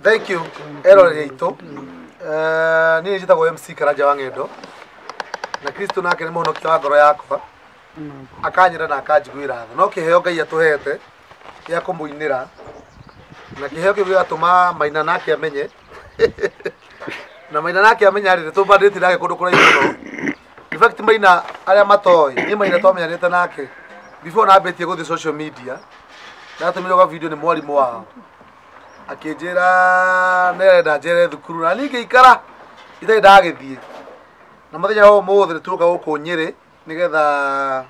Thank you. Ero rito. Ni njitagwo MC Karanja wa Ng'endo. Na Kristo nake ni muhonokia wa ngoro yakwa. Akanyira na akanjiguira tha. No kiheo Ngai atuhete gya kumuinira. Na kiheo kiu gatuma Maina nake amenye. Na Maina nake amenya rire tumbandite nake kundu kuraihu muno. In fact Maina aria matoi ni Maina twamenyanite nake before na abetie guthi social media. Na tumiroga video ni mwalimu wao. Akijira nenda njere thukuru na ninge ikara ite ndagithie na muthenya ho mothe turuka guku Nyeri nigetha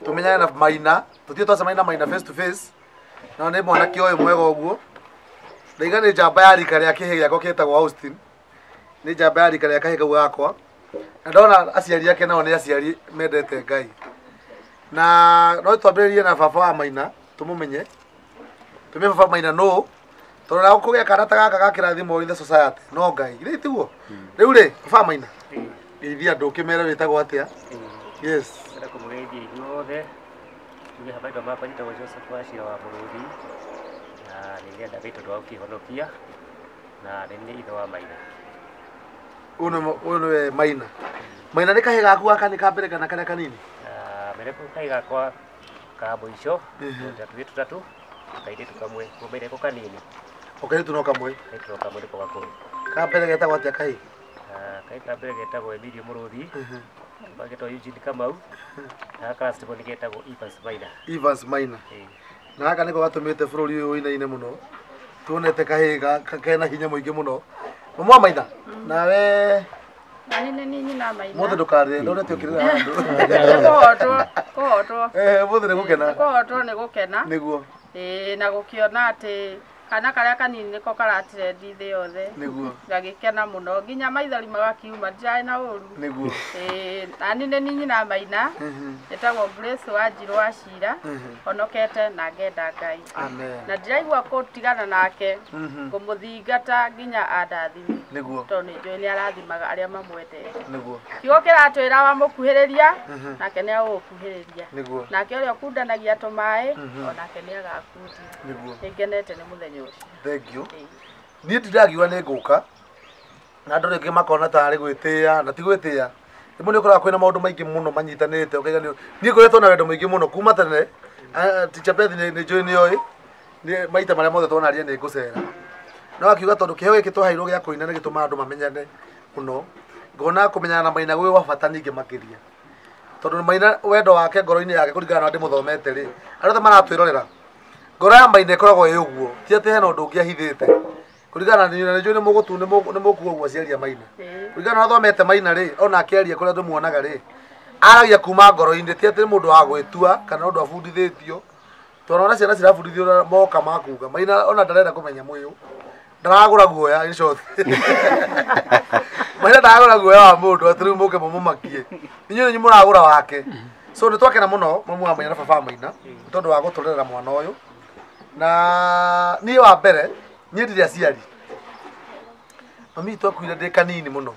tumenyane na Maina tutie twacemania na Maina face to face na ni mwana kioyo mwega uguo ndaiga ni njamba ya rika ria kihe giako kitagwo Austin ni njamba ya rika ria kahiga gakwa na ndona aciari yake nao ni aciari mendete Ngai na no twambiririe na baba wa Maina tumumenye baba Maina no tora gukugia karata gaka gakirathimo in the society no Ngai ri tiguo riu ri baba Maina ithia andu kimere witagwo atia yes Era kumugeithia ithuothe tuge habaitwo mapanyitagwo Joseph Wachira wa Bururi na nĩrĩenda gaitũ twa ũkĩhonokia na nĩ ithe wa Maina uno we Maina Maina nĩ kahĩ gaku gaka nĩ kambere kana kana kanini mereko kahĩ gakwa ka mũico tũtatu kairĩtu kamwe kumbeire ko kanini okairĩtu no kamwe nĩko gakũrũ kambere getagwo atia kahĩ kai kambere getagwo Emilio Mũrũthi bagetwo Eugene Kamau na kastebo nĩ getagwo Evans Maina na gaka nĩko gatũmĩte bũrũri ũyũ ũinaine mũno tuonete kahĩ kena hinya mũingĩ mũno mama Maina nawe nani nyina Maina mothe ndũkarĩre ndonete ũkĩrĩra handũ kohotwo mothe nĩ gũkena nĩguo na gũkĩona atĩ kana karia kanini niko karatire thĩ yothe nĩguo ngagĩkena mũno nginya maithori magakiuma ndirarĩ na ũru nĩguo nani nĩ nyina Maina etagwo Grace Wanjiru Wachira honokete na ngenda Ngai na ndiraigua kũtigana nake ngũmũthingata nginya andathime nĩguo tondũ nĩ njũĩ nĩ arathimaga arĩa mamwendete nĩguo kiugo kĩratwĩra wamũkuhĩrĩria nake nĩ agũgũkuhĩrĩria nĩguo nake ũrĩa ũkundanagia tũmaĩ onake nĩ agakundia nĩguo nĩngenete nĩ mũthenya ũcio thank you niĩ ndiragiwa nĩ ngũka na andũ rĩngĩ makona tarĩ gwĩtĩĩa na ti gwĩtĩĩa rĩmwe nĩ ũkoraga kwĩna maũndũ maingĩ mũno manyitanĩte ũkaiga niĩ ngoretwo na wendo mũingĩ mũno kuma tene Teacher Beth nĩ njũĩ nĩoĩ nĩ maita marĩa mothe twonaria nĩ ngũcera no akiuga tondũ kĩheo gĩkĩ twaheirwo gĩa kũina nĩ gĩtũmaga andũ mamenyane mũno ngona kũmenyana na Maina gwĩ wa bata ningĩ makĩria tondũ Maina wendo wake ngoro-inĩ yake kũringana na ndĩmũthomete rĩ andũ othe maratwĩrorera ngoro ya Maina ĩkoragwo ĩ ũguo ti atĩ hena ũndũ ũngĩ ahithĩte kũringana na njũĩ nĩ mũgũtu nĩ mũkuo ũguo aciaria Maina kũringana na thomete Maina rĩ ona akĩaria kũrĩa ndĩmuonaga rĩ aragia kuma ngoro-inĩ ti atĩ mũndũ wa gwĩtua kana ũndũ abundithĩtio tondũ ona ciana cirabundithio moka makuga Maina ona ndarenda kũmenya mwĩyũ ndaragũra guoya in short Maina ndaragũra guoya wa mũndũ atĩ rĩu mũke mũmũmakie inyuĩ nĩ mũragũra wake so nĩ twakena mũno mamu wa Maina na baba Maina tondũ wa gũtũrerera mwana ũyũ na niĩ wa mbere niĩ ndirĩ aciari mami twakuire ndĩ kanini mũno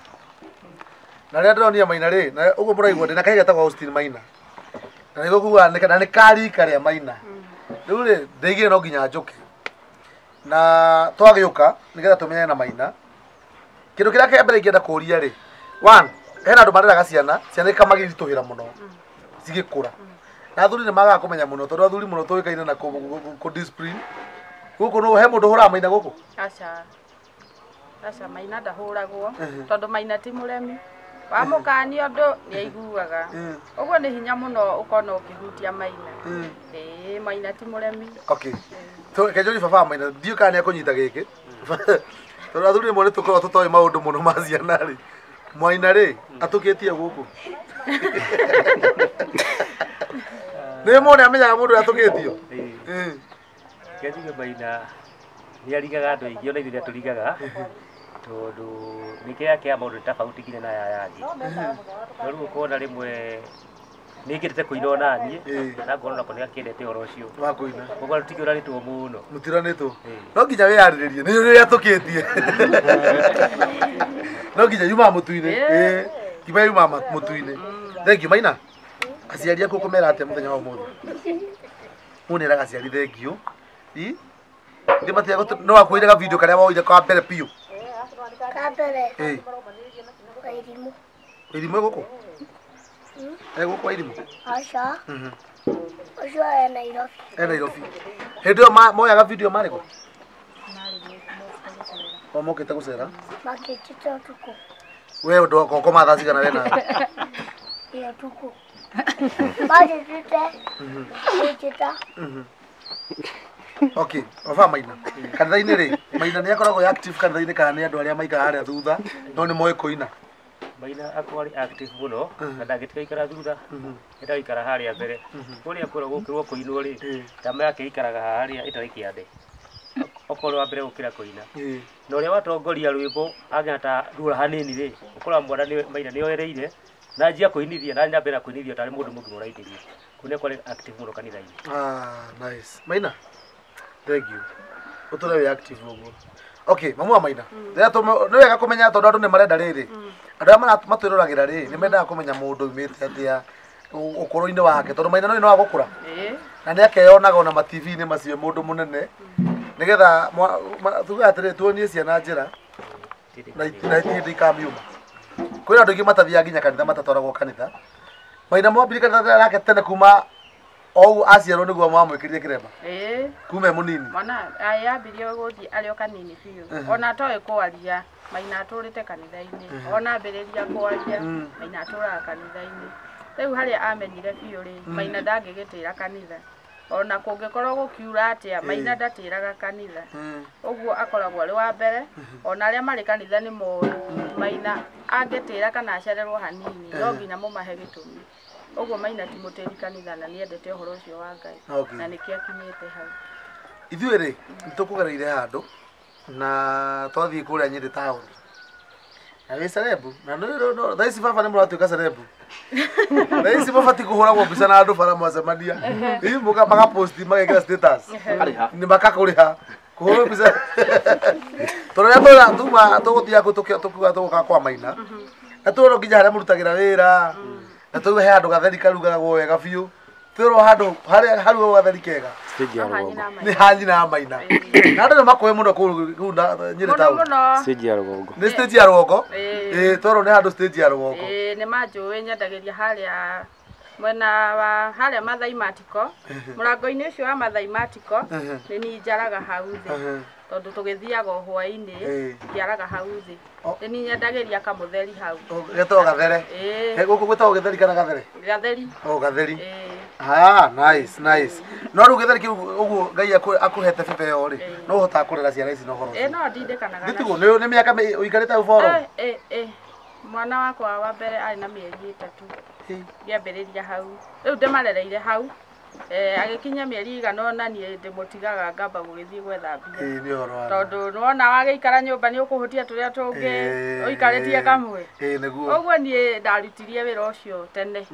na rĩrĩa ndĩronire Maina rĩ na ũguo mũraigua ndĩ na kahĩ getagwo Austin Maina na nĩguo kuga na nĩ karika rĩa Maina rĩu rĩ ndaigire no nginya njũke na twagĩũka nĩgetha tũmenyane na Maina kĩndũ kĩrĩa kĩa mbere ingĩenda kũũria rĩ one hena andũ mareraga ciana ikamagĩritũhĩra mũno cigĩkũra na athuri nĩ magaga kũmenya mũno tondũ athuri mũno tũĩkaine na kũ discipline gũkũ no he mũndũ hũraga Maina gũkũ aca Maina ndahũragwo tondũ Maina ti mũremi wamũkania ũndũ nĩ aiguaga ũguo nĩ hinya mũno ũkona ũkĩhutia Maina Maina ti mũremi okay kenjũri baba Maina ndiũ kana nĩ akũnyita gĩkĩ tondũ athuri rĩmwe nĩ tũkoragwo tũtoĩ maũndũ mũno ma ciana rĩ Maina rĩ atũkĩtie gũkũ nĩ mũndũ amenyaga mũndũ atũkĩtio Kenjuge Maina nĩ arigaga andũ aingĩ ona ithuĩ tũrigaga tondũ mĩke yake ya maũndũ tofauti nginya na ya angĩ no rĩu ũkona rĩmwe nĩ ngĩrĩte kũina ona niĩ na ngona nako nĩ akĩendete ũhoro ũcio wa kũina ũguo tũtiũranĩtwo mũno mũtiranĩtwo no nginya wĩyarĩrĩrie nĩ rĩrĩa atũkĩtie no nginya yumaga mũtu-inĩ kiba yumaga mũtu-inĩ thank you Maina aciari aku kũmera atĩa mũthenya wa ũmũthĩ mũnĩraga aciari thank you ndi matia no akwiraga video karia woire kwa mbere piu Kabere. irimu guku guku kwa irimu Asha. Asha Nairobi. Nairobi hendio moyaga video mariko mokite gucera Makitito tuko. we ndo koko mathaci kana we na Iyo tuko. Makitite. Makitita. Okay, ofa Maina. Kanitha-inĩ rĩ, Maina nĩ akoragwo active kanitha-inĩ kana nĩ andũ arĩa maikara harĩa thutha, no nĩ moĩ kũina. Maina akoragwo active mũno, na ndagĩtiga ikara thutha, ĩtaikara harĩa mbere. Kũrĩa kũragwo gũkĩrwo kũinwo rĩ, tama yake ikaraga harĩa ĩtarĩ kĩande. Okorwo wa mbere gũkĩra kũina. Na ũrĩa watongoria rwĩmbo angĩata ndura hanini rĩ, ũkorwo mwana Maina nĩ oereire na anjia kũinithia na nyambĩra kũinithia tarĩ mũndũ mũgima ũraithĩria. Kũnĩ kwarĩ active mũno kanitha-inĩ. Nice. Maina. Thank you. Utore we active ũguo. Okay, mamu wa Maina. Nĩ wega kũmenya tondũ andũ nĩ marenda rĩrĩ. Andũ arĩa matwĩroragĩra rĩ, nĩ mendaga kũmenya mũndũ umĩte atĩa ũkũrũ-inĩ wake tondũ Maina no agũkũra. Na nĩ akeyonaga ona ma-TV-inĩ macio mũndũ mũnene. Nĩgetha tuge atĩrĩ tuonie ciana njĩra na hĩndĩ ikamiuma. Kwĩna andũ aingĩ matathiaga nginya kanitha matatwaragwo kanitha. Maina mwambire kanitha yake tene kuma o aciarwo nĩguo mwamwĩkĩrire kĩremba kuma e mũnini mwana yambirie gũthiĩ arĩ o kanini biũ ona atoĩ kwaria Maina atũrĩte kanitha-inĩ ona ambĩrĩria kwaria Maina atũraga kanitha-inĩ rĩu harĩa amenyire biũ rĩ Maina ndangĩgĩtĩra kanitha ona kũngĩkorwo gũkiura atĩa Maina ndatĩraga kanitha ũguo akoragwo arĩ wa mbere ona arĩa marĩ kanitha nĩ moĩ Maina angĩtĩra kana acererwo hanini no nginya mũmahe gĩtũmi ũguo Maina ti mũtĩri kanitha na nĩendete ũhoro ũcio wa Ngai na nĩkĩo akinyĩte hau ithuĩ rĩ nĩtũkũgereire handũ na twathiĩ kũrĩa Nyĩrĩ taũni na wĩ cerebu na thaa ici baba nĩ mũratuĩka cerebu thaa ici mabatiĩ kũhũragwo mbica na andũ bara mwacemania magaposti magekĩra status nĩ makakũrĩha kũhũrwo mbica tondũ rĩrĩa tũgũthiaga tũkiuga tũgũka kwa Maina na tũrwo nginya harĩa mũrutagĩra wĩra na tuge he handũ gatheri karugagwo wega biũ twĩrwo handũ harĩa haruga gatheri kega nĩ hanyi na Maina na andũ nĩ makoe mũno kũu Nyĩrĩ taũni stage ya rũgongo nĩ stage ya rũgongo twĩrwo nĩ handũ stage ya rũgongo nĩ manjũĩ nyendagĩria harĩa mwena wa harĩa Mathai Matiko mũrango-inĩ ũcio wa Mathai Matiko nĩ niĩ njaraga hau thĩ tondũ tũgĩthiaga hwaĩ-inĩ njiaraga hau thĩ nĩ niĩ nyendagĩria kamũtheri hau getagwo gathere gũkũ gwĩtagwo gĩtheri kana gathere gatheri nice no rĩu gĩtheri kĩu ũguo Ngai akũhete bebe ĩyo rĩ no ũhotaga kũrera ciana ici na ũhoro no ndindĩkanaga gĩtiguo nĩ mĩaka ũikarĩte hau boro mwana wakwa wa mbere arĩ na mĩeri 3 ngĩambĩrĩria hau rĩu ndĩmarereire hau agĩkinya mĩeri 100 na niĩ ndĩmũtigaga ngamba gũgĩthiĩ gwetha mbia tondũ nĩwona wagĩikara nyũmba nĩ ũkũhutia tũrĩa tũngĩ ũikarĩtie kamwe ũguo niĩ ndarutirie wĩra ũcio tene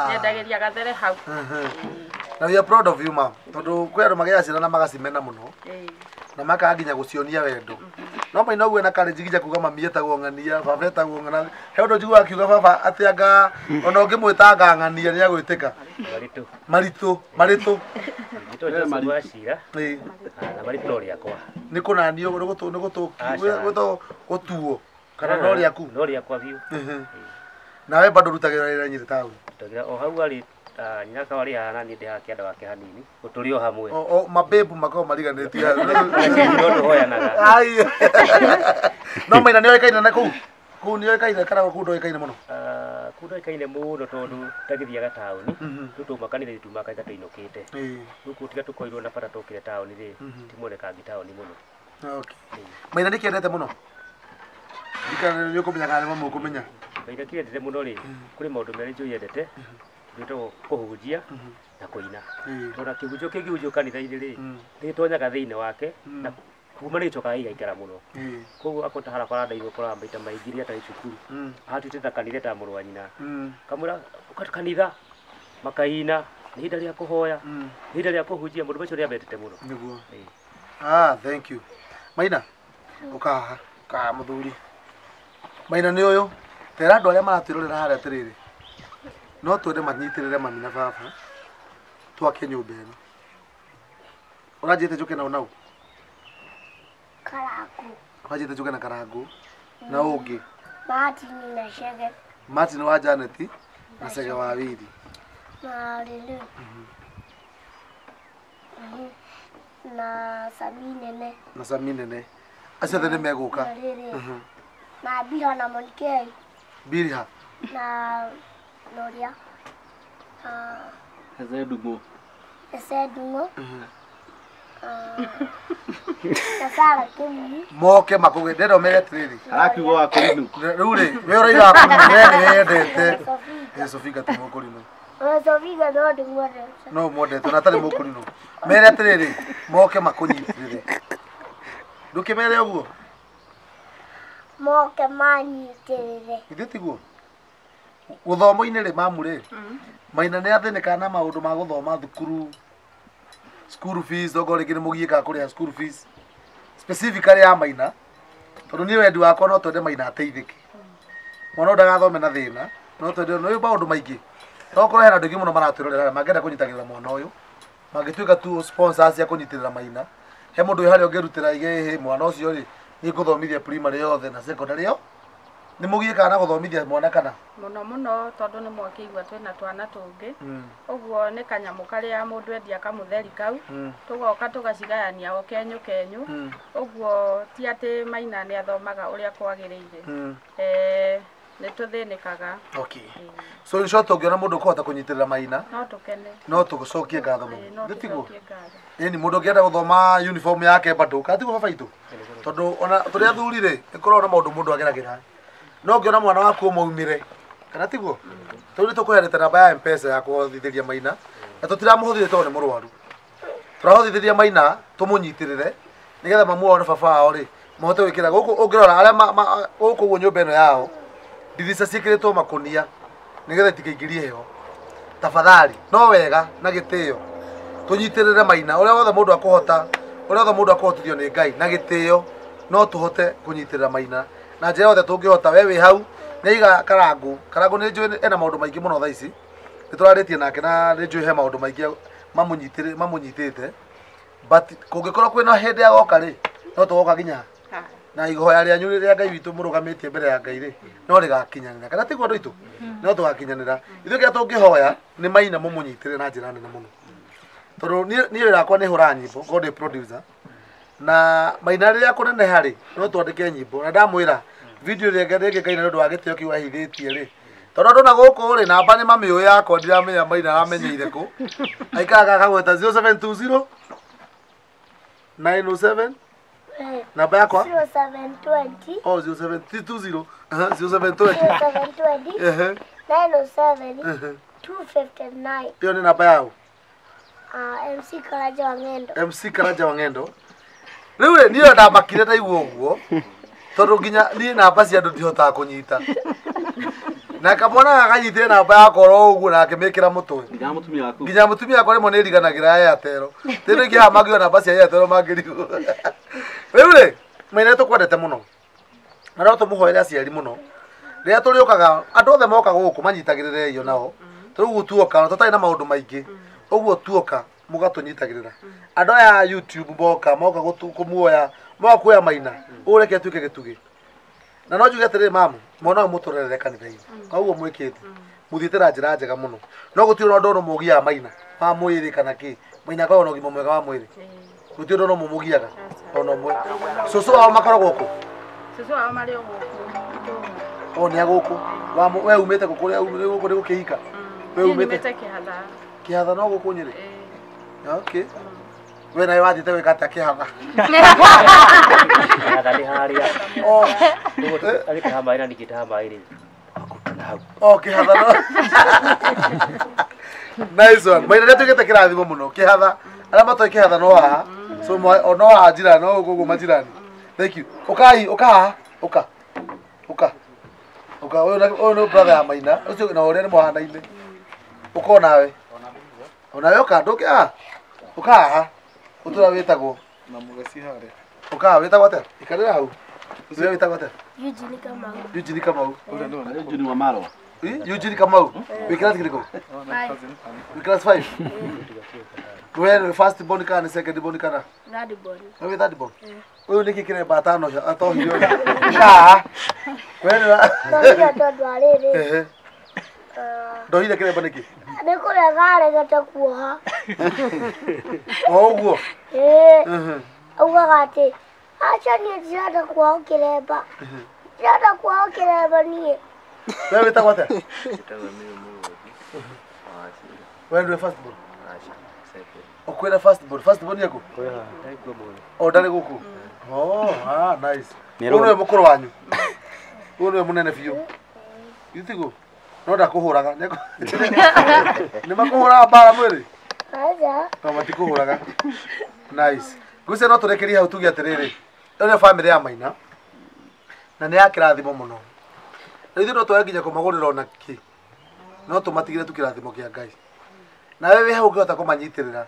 nyendagĩria gathere hau na we are proud of you ma'am tondũ kwĩ andũ magĩaga ciana na magacimena mũno na makaga nginya gũcionia wendo no Maina ũguo na courage nginya kuga mami etagwo ng'ania baba etagwo ng'ania he ũndũ njiguaga akiuga baba atĩ anga ona ũngĩmwĩtanga ng'ania nĩ agwĩtĩka maritũ nĩ kũnanio nĩ gũtuo kana no rĩaku nawe bado rutagĩra wĩra Nyĩrĩ taũni o hau arĩ nyaka wari hana ni ndia kianda wake hanini uturio hamwe mabebu makao mariganĩtie ndio hoyanaga ai no Maina nĩ oĩkaine na kũu nĩ oĩkaine kana kũu ndoĩkaine mũno kũu ndoĩkaine mũno tondũ tagĩthiaga taũni tũtũma kanitha ituma kaita tũinũkĩte gũkũ tiga tũkoirwo na bata tũkire taũni rĩ timuonekangi taũni mũno Maina nĩ kĩendete mũno ndikana nĩ ũkũmenya kana nĩ mũkũmenya Maina kĩendete mũno rĩ kũrĩ maũndũ merĩ njũyendete nĩtwo kũhunjia na kũina tondũ kĩhunjio kĩngĩhunjio kanitha-inĩ rĩ nĩtonyaga thĩinĩ wake na kuma nĩcokaga igaikara mũno koguo akota harakora ndaigua kora maita maingĩ rĩa tarĩ cukuru ahatĩte ta kanitha ta mũrũ wa nyina kamũra ũkata kanitha makaina nĩ ihinda rĩa kũhoya nĩ ihinda rĩa kũhunjia mũndũ macio nĩambendete mũno nĩguo thank you Maina ũkaha ka mũthuri Maina nĩ ũyũ tera andũ arĩa maratwĩrorera harĩa atĩrĩrĩ no twende manyitĩrĩre mami na baba twake nyũmba ĩno ũranjĩte njũke nao Karagu. Wanjĩte Njuge na Karangu. Na ũngĩ. Martin na Shege. Martin wa Janet na Cege wa Wili. Na Lulu. Na Saminene. Na Saminene. Acio othe nĩ megũka. Na Biha na Monikei. Biriha. Na Noria. Ezedungo. Ezedungo. Na Sara Kimi. Moke makũgĩ ndĩrenda ũmere atĩrĩrĩ. Arakiuga wa kũrinũ. Rĩu rĩ, we ũraiga kũrinũ we nĩ wendete. Sofika ti mũkũrinũ. Sofika no ndĩmwendete. No mwendete na atarĩ mũkũrinũ. Mere atĩrĩrĩ, moke makũnyitĩrĩre. Ndũkĩmere ũguo. Moke manyitĩrĩre. Ithuĩ tiguo. Gũthomo-inĩ rĩ mamu rĩ. Maina nĩ athĩnĩkaga na maũndũ ma gũthoma thukuru. School fees ogo rĩngĩ nĩ mũgiĩkaga kũrĩha school fees. Specifically ya Maina. Tondũ niĩ wendi wakwa no twende Maina ateithĩke. Mwana ndagathome na thĩna. No twende no maũndũ maingĩ. Tokorwo hena andũ aingĩ mũno maratwĩrorera mangĩenda kũnyitagĩrĩra mwana ũyũ. Mangĩtuĩka tu sponsors cia kũnyitĩrĩra Maina. He mũndũ wĩ harĩa ũngĩrutĩra igĩ mwana ũcio rĩ nĩ gũthomithia primary yothe na secondary yo. Nĩ mũgiĩkaga na gũthomithia mwana kana? Mũno tondũ nĩ mwakĩigua twĩna twana tũngĩ. Ũguo nĩ kanyamũ karĩa mũndũ endia kamũtheri kau. Tũgoka tũgacigayania o kenyũ. Ũguo ti atĩ Maina nĩ athomaga ũrĩa kwagĩrĩire. Nĩ tũthĩnĩkaga. Okay. So in short ũngĩona mũndũ ũkũhota kũnyitĩrĩra Maina. No tũkene. No tũcokie ngatho mũno. Nĩ tiguo. Ĩni mũndũ ũngĩenda gũthoma uniform yake bado katigo baba itu. Tondũ ona tũrĩa athuri rĩ nĩkorwo na maũndũ mũndũ ageragĩra. No ngĩona mwana waku ũmaumire kana tiguo. Tũrĩ tũkũherete namba ya M-Pesa ya kũhothithĩria Maina. Na tũtiramũhũthĩrie tondũ nĩ mũrwaru. Tũrahothithĩria Maina tũmũnyitĩrĩre nĩgetha mamu one baba wao rĩ mahote gwĩkĩra gũkũ ũngĩrora arĩa gũkũ ũguo nyũmba ĩno yao ndirica ciĩkĩrĩtwo makũnia nĩgetha itikaingĩrie heho. Tafadhali no wega na gĩtĩo tũnyitĩrĩre Maina ũrĩa wothe mũndũ akũhota ũrĩa wothe mũndũ akũhotithio nĩ Ngai na gĩtĩo no tũhote kũnyitĩrĩra Maina na njĩra yothe tũngĩhota we wĩ hau nĩiga Karangu nĩ njũĩ ena maũndũ maingĩ mũno thaa ici nĩ tũrarĩtie nake na nĩ njũĩ he maũndũ maingĩ mamũnyitĩte but kũngĩkorwo kwĩna hĩndĩ ya goka rĩ no tũgoka nginya na ihoya rĩanyu rĩrĩa Ngai witũ mũrũgamĩtie mbere ya Ngai rĩ no rĩgakinyanĩra kana tiguo andũ aitũ no tũgakinyanĩra ithuĩ kĩrĩa tũngĩhoya nĩ Maina mũmũnyitĩrĩre na njĩra nene mũno tondũ niĩ wĩra wakwa nĩ hũra nyĩmbo God the producer na Maina rĩrĩa kũneneha rĩ no twandĩke nyĩmbo na ndamwĩra video rĩngĩ Ngai nĩ ũndũ wa gĩtĩo kĩu ahithĩtie rĩ tondũ andũ na gũkũ rĩ namba nĩ mami yakwa ndiramenya Maina aramenyeire kũ aikaraga akagweta 0720 907 namba yakwa 0720 oh 0720 0720 907 259 hiyo ni namba yao MC Karaja Wang'endo MC Karaja Wang'endo rĩu rĩ niĩ ndamakire na igua ũguo tondũ nginya niĩ namba cia andũ ndihotaga kũnyita na kamwana gakanyitire namba yakwa oro ũguo na akĩmĩkĩra mũtwe nginya mũtumia wakwa rĩmwe nĩ riganagĩra Airtel tena ingĩ haha mangĩona namba cia Airtel mangĩrigwo rĩu rĩ Maina tũkwendete mũno na no tũmũhoere aciari mũno rĩrĩa tũrĩũkaga andũ othe moka gũkũ manyitagĩrĩre iyo nao tũrĩu tuoka tũtarĩ na maũndũ maingĩ ũguo tuoka mũgatũnyitagĩrĩra andũ aya YouTube moka kũmuoya moka kuoya Maina ũreke atuĩke gĩtugĩ na no njuge atĩrĩ mamu mwana ũyũ mũtũrerere kanitha-inĩ koguo mwĩkĩte mũthiĩte na njĩra njega mũno no gũtirĩ ũndũ no mũgiaga Maina wa mwĩrĩ kana kĩ Maina akoragwo na ũgima mwega wa mwĩrĩ gũtirĩ ũndũ no mũmũgiaga ona ũmwe cũcũ wao makoragwo kũ cũcũ wao marĩ o gũkũ o nĩ agũkũ we umĩte gũkũ gũkũ nĩ gũkĩhika we umĩte kĩhatha no gũkũ Nyĩrĩ okay we nawe wathiĩte gwĩka atĩa kĩhatha kĩhatha nĩ harĩa arĩ kĩhatha maĩ na nĩkĩtaha maĩ rĩ o kĩhatha no nice one Maina nĩatuĩkĩte kĩrathimo mũno kĩhatha arĩa matoĩ kĩhatha no haha so no haha njirani no gũkũ majirani thank you ũka haha ũka ũyũ nĩ brother ya Maina ũcio na ũrĩa nĩ mũhanaine ũko nawe onawe ũka ndũkĩ ũka haha ũtũra wĩtagwo na mũgeci harĩa ũka wĩtagwo atĩa ikarĩra hau ũcio wĩtagwo atĩa Eugene Kamau Juni wa Maro Eugene Kamau wĩ class kĩrĩkũ wĩ class 5 we nĩ first born kana nĩ second born kana Third born wewe third born Uyu niki kiremba tano atohirio. Ah. Wewe Ndohire tondu ariri. ndohire kiremba niki? Nĩ kũrega aregete kuoha. Oguo. Augaga atĩ aca niĩ ndirenda kuoha kĩremba. Ndirenda kuoha kĩremba niĩ. Wewe wĩtagwo atĩa? Wewe ndio first born? Okwenda first born. First born yako? O ndarĩ gũkũ? Oh, nice. Uyu nĩwe mũkũrũ wanyu? Uyu nĩwe mũnene biũ? Gĩtigo? No ndakũhũraga. Nĩ makũhũraga mbara mwĩrĩ? Aca. No matikũhũraga. Nice. Ngwĩciria no tũrekerie hau tuge atĩrĩrĩ. Ĩyo nĩ family ya Maina. Na nĩ ya kĩrathimo mũno. Na ithuĩ no twage nginya kũmagũrĩra ona kĩ. No tũmatigĩre tu kĩrathimo kĩa Ngai. Na wewe hau ũngĩhota kũmanyitĩrĩra,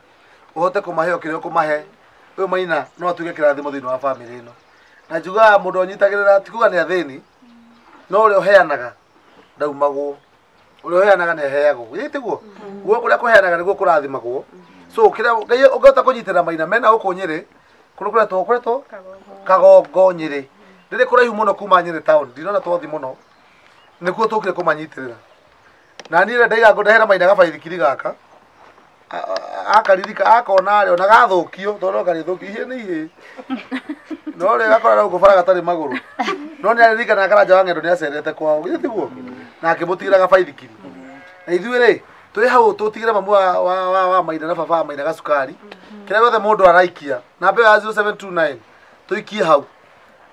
ũhote kũmahe kĩrĩa ũkũmahe. Ũyũ Maina no atuĩke kĩrathimo thĩinĩ wa family ĩno. Na njugaga mũndũ anyitagĩrĩra ti kuga nĩ athĩni, no ũrĩa ũheanaga ndaumagwo. Ũrĩa ũheanaga nĩ aheagwo. Gĩtiguo? Guo kũrĩa kũheanaga nĩguo kũrathimagwo. So kĩrĩa Ngai ũngĩhota kũnyitĩrĩra Maina mena gũkũ Nyĩrĩ, kũrĩa kũretwo Kagongo Nyĩrĩ. Rĩrĩ kũraihu mũno kuma Nyĩrĩ town, ndirona twathi mũno. Nĩkuo tũkire kũmanyitĩrĩra. Na niĩ ndaiga ngũndehera Maina gabaithikiri gaka. Akaririka akona arĩ ona gathũkio tondũ karĩthũkio ihe nĩ ihe. No rĩ gakora na gũbara gatarĩ magũrũ. No nĩ aririkana Karanja wa Ng'endo nĩ acerete kwao. Gĩtiguo? Na akĩmũtigĩra gabaithikiri. Na ithuĩ rĩ tũrĩ hau tũtigĩre mamu wa Maina na baba Maina gacukari. Kĩrĩa gĩothe mũndũ araikia. Namba ya 0729 tũikie hau.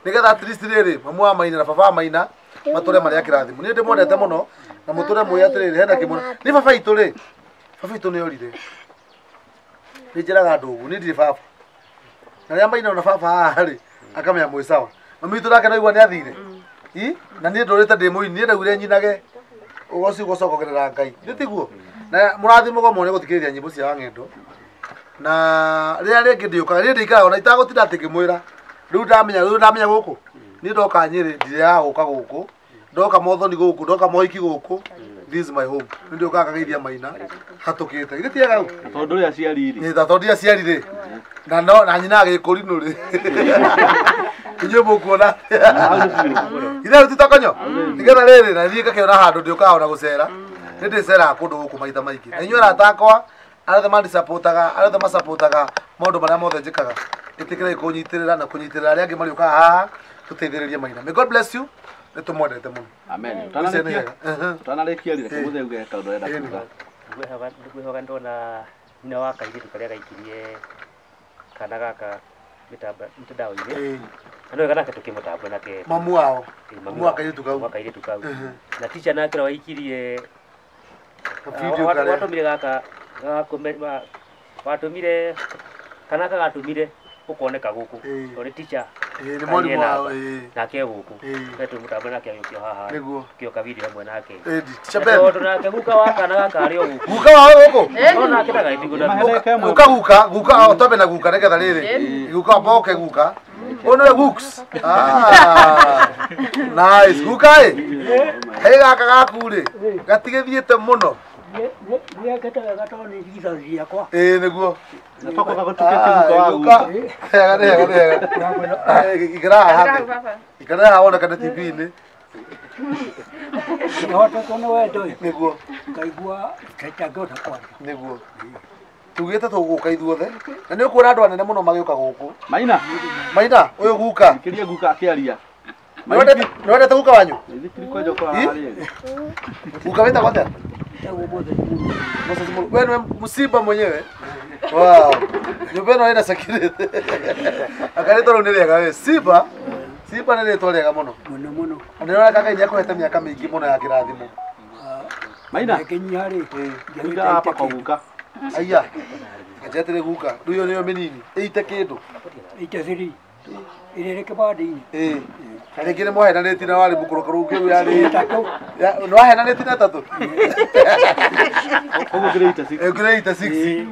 Nĩgetha at least rĩrĩ mamu wa Maina na baba Maina matũre marĩa kĩrathimo. Niĩ ndĩmwendete mũno na mũtũre mũĩ atĩrĩrĩ hena kĩmwe. Nĩ baba itũ rĩ. Baba itũ nĩ orire. Nĩ njĩraga andũ ũguo, niĩ ndirĩ baba. Na rĩrĩa Maina na baba haha rĩ, akamenya mwĩ sawa. Mami witũ nake naigua nĩ athire. Na niĩ ndũrĩte ndĩ mũini, niĩ ndaugire nyinage ũgoci ũgocokogerera Ngai. Gĩtiguo? Na mũrathimũgo mũno gũthikĩrĩria nyĩmbo cia Wang'endo. Na rĩrĩa rĩngĩ ndĩũkaga, niĩ ndĩikaraga ona itagũtinda atĩ ngĩmwĩra. Rĩu ndamenya gũkũ. Niĩ ndoka Nyĩrĩ ndirĩaga gũka gũkũ. Ndoka Mothoni gũkũ, ndoka Mohiki gũkũ. This is my home. Nĩ ndĩũkaga kagaithia Maina hatũkĩte. Gĩtiaga hau. Tondũ rĩa ciari rĩ. Nĩ tondũ ndia ciari rĩ. Na no na nyina Gĩkũrinũ rĩ. Inyuĩ mũkuona. Ithe tutakonyo. Nĩgetha rĩrĩ na thiĩ ngakĩona handũ ndĩũkaga ona gũcera. Nĩ ndĩceraga kũndũ gũkũ maita maingĩ. Na inyuĩ arata akwa arĩa mandisupportaga, arĩa masupportaga maũndũ marĩa mothe njĩkaga. Ĩtĩkĩrai kũnyitĩrĩra na kũnyitĩrĩra arĩa angĩ marĩũkaga haha tũteithĩrĩrie Maina. May God bless you. Nĩ tũmwendete mũno. Amen. Tanarĩkia rĩ kũmũthe uge kaũndũ ũrenda kuga. Ngwĩhoga ndona nyina wa kairĩtu karĩa gaikirie kana gaka mĩtandao-inĩ. Na no wega nake tũkĩmũtambũra nake. Mamu wao. Mamu wa kairĩtu kau. Wa kairĩtu kau. Na teacher nake no waikirie video karĩa. Watũmire gaka watũmire kana gagatũmire ũkoneka gũkũ. Tondũ teacher nĩ mwarimũ wao nake gũkũ. Petro mũtambũra nake agĩũkio haha. Nĩguo. Kĩoka video hamwe nake. Teacher Ben. Tondũ nake guka wa kana gaka arĩ o gũkũ. Guka wao gũkũ. No nake ndagaitigũra. Guka twambe na guka nĩgetha rĩrĩ. Guka boke guka. Ono Gooks. Nice. Guka ĩ. Hei gaka gaku rĩ. Gatigĩthiĩte mũno. Nĩekĩte wega tondũ nĩ Jesus ciakwa. Nĩguo. Na pako gagũtukĩtie guka wa guka. Ikara haha. Ikara haha wona kana TV-inĩ. Nĩhote kuona wendo Nĩguo. ngaigua kaitangĩhota kwaria. Nĩguo. Tugĩte tũgũka ithuothe. Na nĩ ũkuona andũ anene mũno magĩũka gũkũ. Maina. Maina, ũyũ guka. Kĩria guka akĩaria. Nĩwendete guka wanyu? Thikiri kwenja kwa harĩ. Guka wĩtagwo atĩa? Nĩguo mothe mũno. Moses Mulu. Wewe ni msiba mwenyewe. Wow. Nyumba ĩno ĩna security. Akaretwo rĩu nĩ rĩega we. Simba nĩ rĩtwa rĩega mũno. Mũno mũno. Nĩrona kaka nĩ akũhete mĩaka mĩingĩ mũno ya kĩrathimo. Maina. Nginya rĩ. Nginya hapa kwa guka. Aya. Ajetire guka. Ndio nĩyo mĩnini. Ĩite kĩndũ. Ĩite thiri. Ĩrĩ kĩbandi-inĩ. Na rĩngĩ nĩ mwahenanĩtie na warĩ mũkũrũkũrũ kĩu yarĩ. Tatũ. Nĩ wahenanĩtie na tatũ. Koguo grade 6. Grade 6.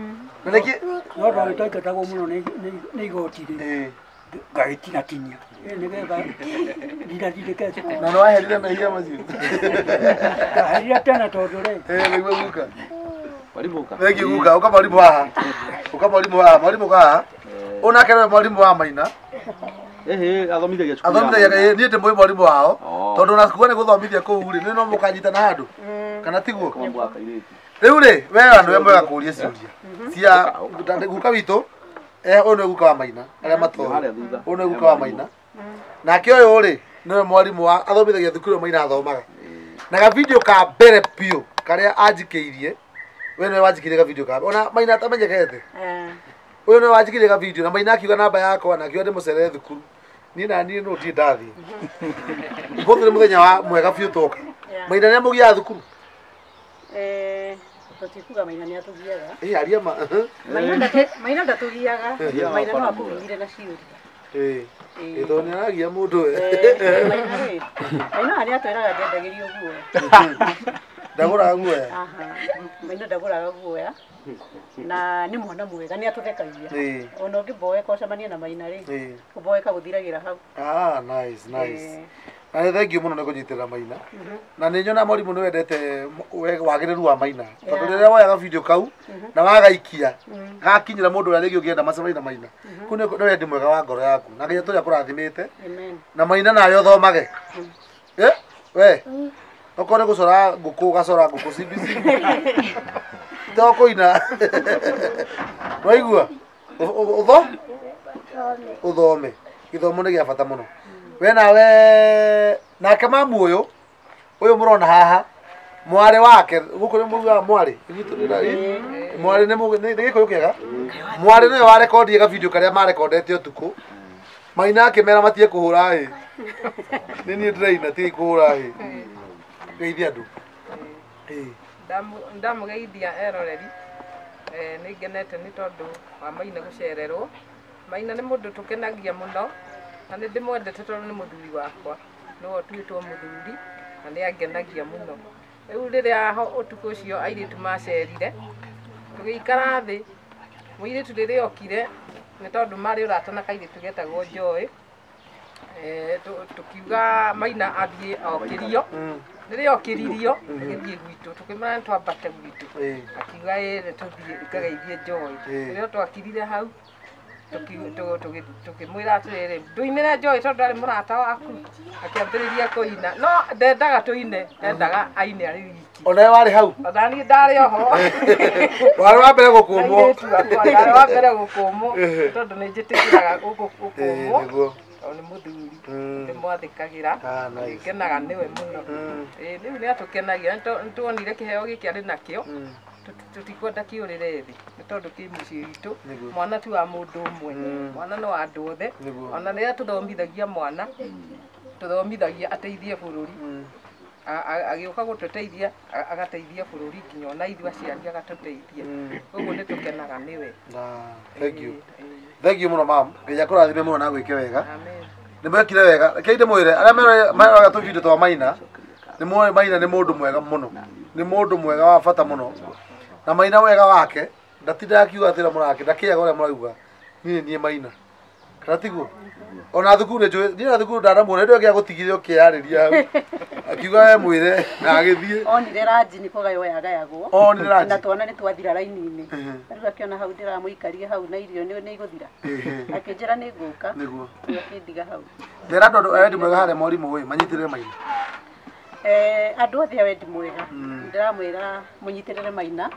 Na rĩngĩ No ndagĩtaingatagwo mũno nĩ igoti-rĩ. Ngagĩtinatinia. Nĩgetha ndindathindĩke cukuru. na nĩ waherire mehia macio. Ndaherire tena tondũ rĩ. Nĩguo guka. Mwalimu guka. Thank you guka. Uka mwalimu haha. Uka mwalimu haha. Mwalimu haha. Unake nĩ mwalimu wa Maina. athomithagia cukuru. Athomithagia niĩ ndĩ mwarimu wao. Oh. Tondũ na cukuru nĩ gũthomithia kũu rĩ, nĩ no mũkanyitana handũ. Kana tiguo? Mwaka irĩti. Rĩu rĩ, we andũ aya mwega kũũria ciũria. Cia guka witũ, ũyũ nĩ guka wa Maina, arĩa matoĩ. Ũyũ nĩ guka wa Maina. Nake ũyũ rĩ, nĩwe mwarimũ wa athomithagia thukuru Maina athomaga. Na ga video ka mbere piũ karĩa anjikĩirie, we nĩwe wanjikĩirie ga video ka. Ona Maina atamenyekete. Ũyũ nĩwe wanjikĩirie ga video na Maina akiuga namba yakwa na akiuga ndĩmũcerere thukuru. Niĩ na niĩ no ndirĩ ndathiĩ. Ũmũthĩ nĩ mũthenya wa mwega biũ toka. Maina nĩ amũgia thukuru. Tutikuga Maina nĩ atũgiaga. Aria ma. Maina ndatũgiaga. Maina no akũgire na ciũria. Ĩtho nĩ aragia mũndũ we. Maina nĩ atwĩraga ndendagĩrio guoya. Ndagũraga guoya. Maina ndagũraga guoya. Na nĩ mwana mwega nĩ atũthekagia. Ona ũngĩmboeka ũcemanie na Maina rĩ, ũmboeka gũthiragĩra hau. Nice. Na nĩ thengiũ mũno nĩ kũnyitĩrĩra Maina. Na nĩ nyona mwarimũ nĩ wendete wagĩrĩru wa Maina. Tondũ rĩrĩa woyaga video kau na wagaikia gakinyĩra mũndũ ũrĩa rĩngĩ ũngĩenda macemanie na Maina. Kũu nĩ wendi mwega wa ngoro yaku. Na nginya tũrĩa kũrathimĩte. Na Maina nawe ũthomage. We. Okorwo nĩ gũcora ngũkũ ũgacora ngũkũ CBC. To kũina. Waigua? Ũthome. Gĩthomo nĩ gĩa bata mũno. We nawe nake mamu ũyũ mũrona haha mwari wake gũkũ nĩ mũgua mwari mwari nĩ gĩkũyũ kĩega mwari nĩwe warekondie ga video karĩa marekondete ũtukũ Maina akĩmera matie kũhũra hĩ nĩ niĩ ndĩraina tiga kũhũra hĩ geithia andũ ndamugeithia eroreri nĩ ngenete nĩ tondũ wa Maina gũcererwo. Maina nĩ mũndũ tũkenagia mũno na nĩ ndĩmwendete tondũ nĩ mũthuri wakwa nĩwe ũtuĩtwo mũthuri na nĩ angenagia mũno. Rĩu rĩrĩa ũtukũ ũcio airĩtu macerire tũgĩikara thĩ mũirĩtu rĩrĩa okire nĩ tondũ marĩ ũrata na kairĩtu getagwo Joy tukiuga Maina athiĩ okĩrio rĩrĩa okĩririo agĩthiĩ gwitũ tũkĩmara twambate gwitũ akiuga tũthiĩ ngageithie Joy rĩrĩa twakirire hau tukimwira atĩrĩrĩ ndũinĩre Joy tondũ ndarĩ mũrata waku akĩambĩrĩria kũina no ndendaga tũine ndendaga aine arĩ wiki ona warĩ hau ona niĩ ndarĩ oho warĩ wa mbere gũkũmwo ndarĩ wa mbere gũkũmwo tondũ nĩ njĩtĩkĩraga gũkũmwo nĩ mũthuri ndĩmwathĩkagĩra ngenaga nĩwe mũno rĩu nĩ atũkenagia nĩ tuonire kĩheo gĩkĩ arĩ nakĩo tutikwenda kĩũrĩre thĩ nĩ tondũ kĩ mũciĩ witũ mwana ti wa mũndũ ũmwe mwana no wa andũ othe ona rĩrĩa tũthomithagia mwana tũthomithagia ateithie bũrũri agĩũka gũtũteithia agateithia bũrũri nginya ona ithuĩ aciari agatũteithia ũguo nĩ tũkenaga nĩwe. Thank you mũno mam nginya kũrathime mũno na gwĩke wega nĩ mwekire wega kĩi ndĩmwĩre arĩa meroga tũ video twa Maina nĩ muoĩ Maina nĩ mũndũ mwega mũno nĩ mũndũ mwega wa bata mũno na Maina wega wake ndatinda akiuga atĩra mũrake ndakĩaga ũrĩa mũrauga niĩ Maina kana tiguo ona thukuru nĩ na thukuru ndanamuona nĩ ndĩrĩa gũtigire ũkĩarĩria hau akiuga we mwĩre na agĩthiĩ onire ranji nĩ kũgaywo yagayagwo na twana nĩ twathira raini-inĩ rĩu akĩona hau ndĩramũikarie hau na irio nĩ igũthira akĩnjĩra nĩ ngũka nĩguo akĩndiga hau ndĩra andũ wendi mwega harĩa mwarimũ ũyũ manyitĩrĩre Maina andũ othe wendi mwega ndĩramwĩra mũnyitĩrĩre Maina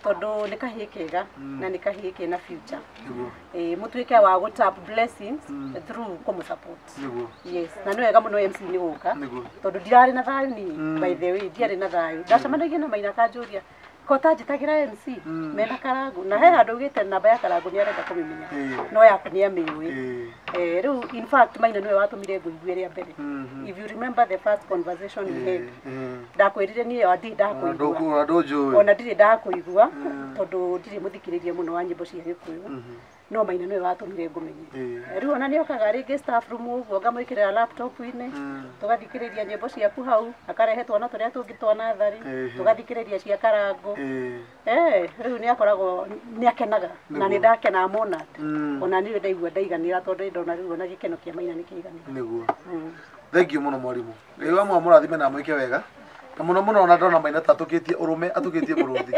tondũ nĩ kahĩĩ kega na nĩ kahĩĩ kena future mũtuĩke wa gũtap blessings through kũmũsupport yes na nĩ wega mũno MC nĩ gũka tondũ ndirarĩ na thayũ niĩ by the way ndiarĩ na thayũ ndacemanagia na Maina kanjũria ko tanjĩtagĩra MC mena Karangu na he handũ ugĩte namba ya Karangu nĩ arenda kũmĩmenya no yaku nĩ amĩũĩ rĩu in fact Maina nĩwe watũmire ngũigue rĩa mbere if you remember the first conversation we had ndakwĩrire niĩ ndirĩ ndakũigua ona ndirĩ ndakũigua tondũ ndirĩ mũthikĩrĩria mũno wa nyĩmbo cia Gĩkũyũ no Maina nĩwe watũmire ngũmenye rĩu ona nĩ okaga rĩngĩ staff room ũguo ngamwĩkĩrĩra laptop-inĩ tũgathikĩrĩria nyĩmbo ciaku hau akarehe twana tũrĩa tũngĩ twa natharĩ tũgathikĩrĩria cia Karangu rĩu nĩ akoragwo nĩ akenaga na nĩ ndakena mona ona niĩ ndaigua ndaiganĩra tondũ ndona rĩu ona gĩkeno kĩa Maina nĩ kĩiganĩra nĩguo thank you mũno mwarimũ rĩu amwe mũrathime na mwĩke wega na muno muno ona ndona Maina tatukitie urume atukitie muruthi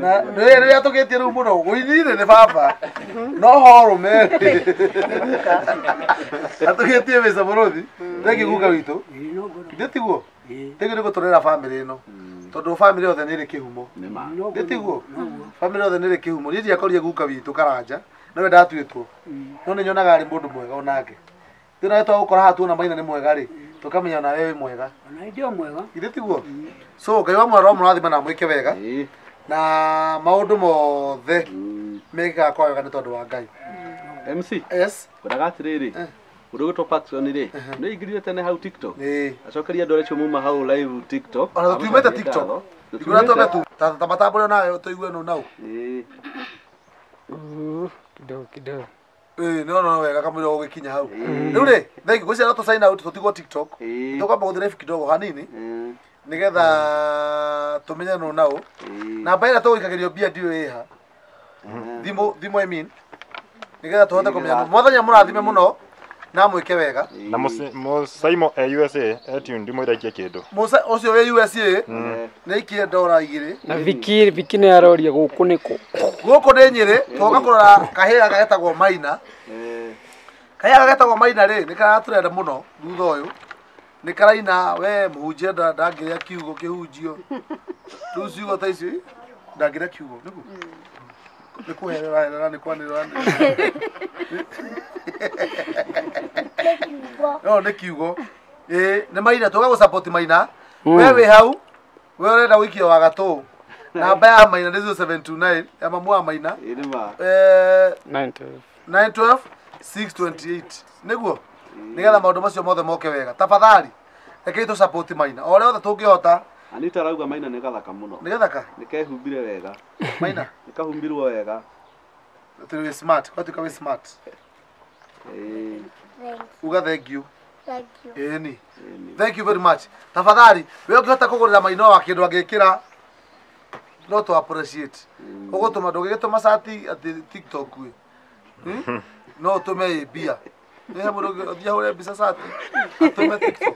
na rĩrĩ atukitie rĩu muno guinire nĩ baba no ho urume atukitie mbeca muruthi thengio guka witũ ndĩtiguo thengio nĩ gũtũrĩra bamĩrĩ ĩno tondũ bamĩrĩ yothe nĩ ĩrĩ kĩhumo ndĩtiguo bamĩrĩ yothe nĩ ĩrĩ kĩhumo niĩ ndiakorire guka witũ Karanja nowe ndatuĩtwo no nĩ nyonaga arĩ mũndũ mwega onake ndĩna twagũkora haha tuona Maina nĩ mwega rĩ tukamenya na wewe mwega ona ndio mwega ndĩtiguo so Ngai wa mwaro mũrathima na mwĩke wega na maũndũ mothe mekaga kwa wega nĩ tondũ wa Ngai MC yes kũraga atĩrĩrĩ ũndũ gĩtwo Patson rĩ nĩ ingĩrire tene hau TikTok acokeria andũ acio muma hau live TikTok ona tuumĩte TikTok igũra twambe tu ta matambũre nayo tũigue no nau kidogo no wega kamwĩra ũgĩkinya hau rĩu rĩ thengi gwĩciara tũ sign out tũtigwo TikTok tũkamba gũthire kidogo hanini nigetha tumenye no nau namba ĩrĩa tũgũikagĩrio mbia ndiũ ĩha thimũ I mean nigetha tũhote kũmenya mwathanya mũrathime mũno na mwĩke wega na Musaimo USA etune ndimwĩraikie kĩndũ Musa ũcio wĩ USA nĩ ikie ndora 2 na Viki nĩ aroria gũkũ nĩkũ gũkũ nĩ Nyĩrĩ twoka kũrora kahĩga gagetagwo Maina kahĩga gagetagwo Maina rĩ nĩ karatũrenda mũno thutha ũyũ nĩ karaina we mũhunjia ndangĩrĩa kiugo kĩhunjio rĩu ciugo ta ici ndangĩrĩa kiugo nĩguo nĩ kũherera nĩ kwanĩrĩra no nĩ kiugo nĩ Maina tũga gũ support Maina we wĩ hau we ũrenda gũikio wa gatũ namba ya Maina nĩ 0729 ya mamu wa Maina 912 628 nĩguo nigetha maũndũ macio mothe moke wega tafadhali rekei tũ support Maina o rĩothe tũngĩhota Anita arauga Maina nĩ gathaka mũno nĩ gathaka nĩ kehumbire wega Maina nĩ kahumbirwo wega tũrĩ smart kwa tukawe smart uga thank you eni thank you very much tafadhali wewe ũngĩhota kũgũrĩra Maina wa kĩndũ angĩkĩra no to appreciate ũgũtũma ndũgĩgĩtũma cati atĩ TikTok no tũme bia nĩ mũndũ thia hũre mbica cati atũme TikTok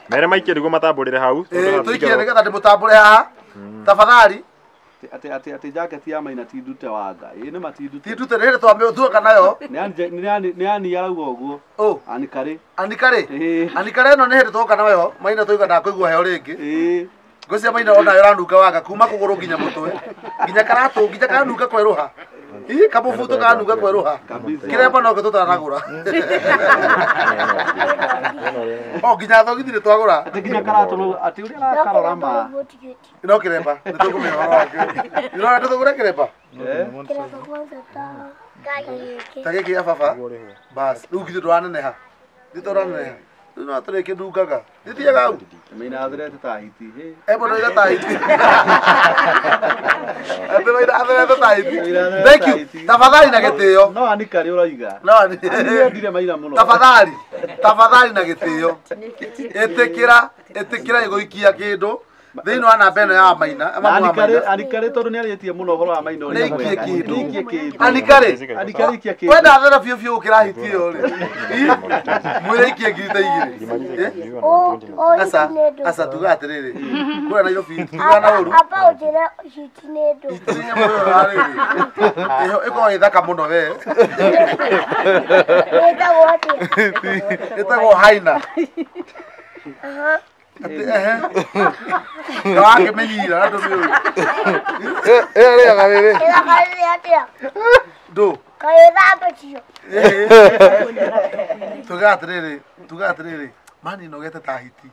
mere maikie nĩguo matambũrĩre hau tũikie nĩgetha ndĩmũtambũre haha tafadhali ati jacket ya Maina ti ndute wanga nĩ matindute ti ndute rĩrĩ twamĩũthuoka nayo nĩ ani arauga ũguo anikare ĩno nĩ hĩndĩ twoka nayo Maina tũiga ndakũigua heo rĩngĩ ngũcia Maina ona ũranunga wanga kuma kũgũrũ nginya mũtwe nginya karatũ nginya kanunga kwerũha kamubuto kanunga kwerũha kĩremba no gĩtũtanagũra nginya thogithi nĩ twagũra atĩ nginya karatũ atĩ ũrĩa arakarora ma no kĩremba nĩ tũkũmenya ũhoro wake nĩũrona tũgũre kĩremba ta gĩkĩ ya baba bas rĩu githĩ ndũraneneha ndĩtũraneneha rĩu no tũrĩkĩ ndungaga ndĩthiaga hau Maina athirete ta hiti mũndũ oiga ta hiti Maina athirete ta hiti thank you tafadhali na gĩtĩo no anikare ũroiga no ndire Maina mũno tafadhali na gĩtĩo ĩtĩkĩra ĩgũikia kĩndũ thĩinĩ wa namba ĩno ya Maina anikare tondũ nĩ arĩtie mũno ũhoro wa Maina ũrĩa nĩikie kĩndũ anikare ikia kĩndũ wenda thera biũ biũ gũkĩra hiti ĩyo rĩ mwĩre ikie ngiri ta igĩrĩ asa tuga atĩrĩrĩ kũrĩa Nairobi tuga na ũru ĩkorwo ĩ thaka mũno we ĩtagwo Haina wake menyira ndo mĩũru rĩaga rĩrĩ ndũ tuga atĩrĩrĩ mani nogete ta hiti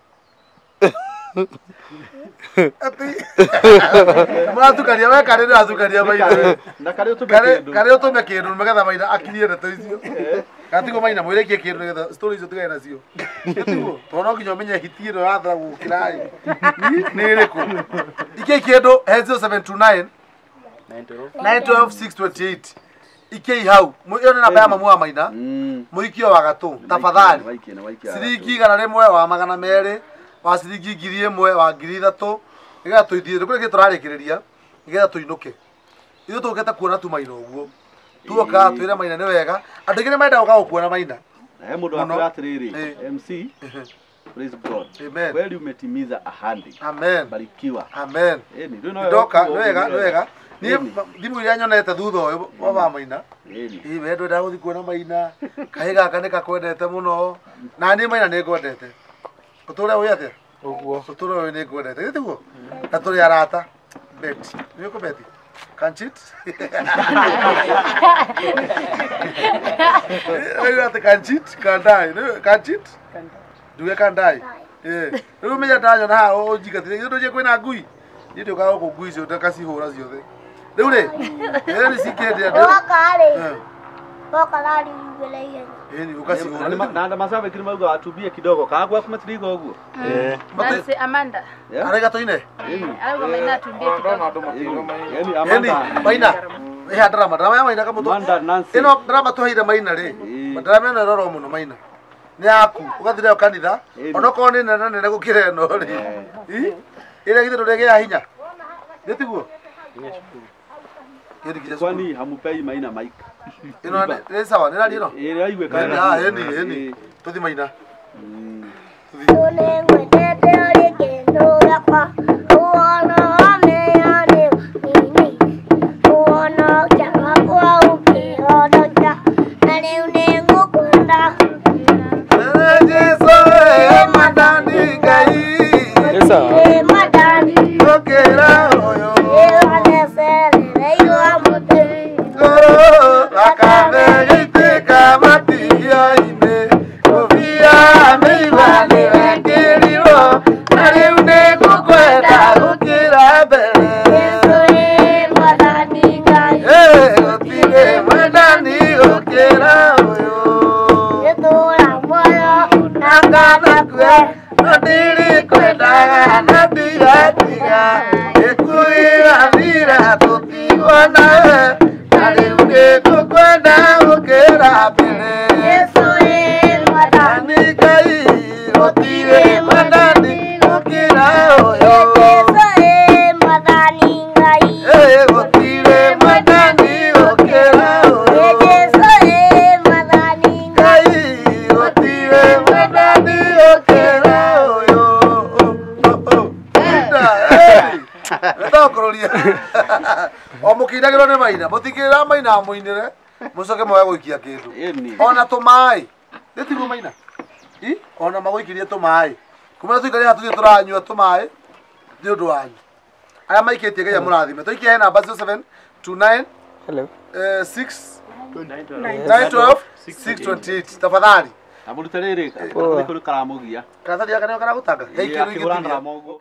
mũratukania we karĩ ndĩratukania Maina karĩ ũtũme kĩndũ nĩgetha Maina akirie ndeto icio gatigo Maina mwĩrekie kĩndũ nĩgetha story icio tigane nacio tiguo tondũ no nginya ũmenye hiti ĩno yathra gũkĩra nĩ ĩrĩkũ ikiai kĩndũ he 0729 912 628 ikiai hau ĩyo nĩ namba ya mamu wa Maina mũikio wa gatũ tafadhali ciringi 100 wa 200 wa ciringi 1000 wa 3000 nĩgetha tũithie kũrĩa kĩ tũrarĩkĩrĩria nĩgetha tũinũke ithuĩ tũkĩte kuona tu Maina ũguo tuoka twĩre Maina nĩ wega andũ aingĩ nĩ mendaga gũka gũkuona Maina Na mundu akwira atiriri MC praise God. Amen. Kweli umetimiza ahadi. Amen. Barikiwa. Amen. Ndio ndoka wega. Ni thimu iria nyonete thutha uyu wa Maina. Wendo nda guthi kuona Maina. Kahi gaka nika kwendete muno. Na ni Maina ni kwendete. Uture uyu atia? Uguo. Uture uyu ni kwendete. Gitiguo. Na turi arata. Beti. Ni ko beti. Kanchit. Ayo ate kanchit, kandai. Kanchit. Duwe kandai. Riu menya ndanyo na o jigatire. Ndu je kwina ngui. Ndio ka ko ngui cio ndakacihura ciothe. Riu ri. Ni sikende ndu. Boka lari yugeleige. Ni ukacihura. Na masabe kiri mauga atubie kidogo. Kagwa kumatirigo uguo. Nancy Amanda. Arega toine. Arauga Maina atumbie kidogo. Yani Amanda. Maina. Eha drama ya Maina kamuto. Amanda Nancy. Ino drama tuheire Maina ri. Drama ino roro muno Maina. Ni yaku ugathire kanitha onoko ni nene gukire no ri. Ire githiro rege ya hinya. Nditiguo. Kwani hamupei Maina mic. Ino ni sawa ni radio no. Ire aigwe kana. Eni. Tuthi Maina. Tune ngwetete ori kendo yakwa. Uono ameane nini. Uono chama kwa ukiodoja. Na leo ni ngukunda. Madani gai. Madani. Okera oyo. Akane iteka matia ine. Kofia meivani wekiriro. Nari une kukwenda ukira bere. Madani gai. Otire madani okera oyo. Yetora moyo. Nakana kwe. Nadiri kwenda nadiga tiga. Ekuira vira tutiwa nae. Nari une kukwenda ukira bere. Madani gai. Otire madani okera oyo. Madani gai. Otire madani okera oyo. Madani Gai. Otire madani okera oyo. Ndakororia. Omukindagiro ni Maina. Mutikira Maina muinire. Mucoke mwe guikia kindu. Ona tumai. Nditiguo Maina. Ona maguikirie tumai. Kuma tuikare hatu turanyua tumai. Ndio ndu wanyu. Aya maikitie Ngai amurathime. Tuikie he namba 0729 Hello. 6 912 628. Tafadhali. Amurute riri. Kuri karamugia. Karathari yake nĩ karagũtanga. Akĩhũra ndaramoguo.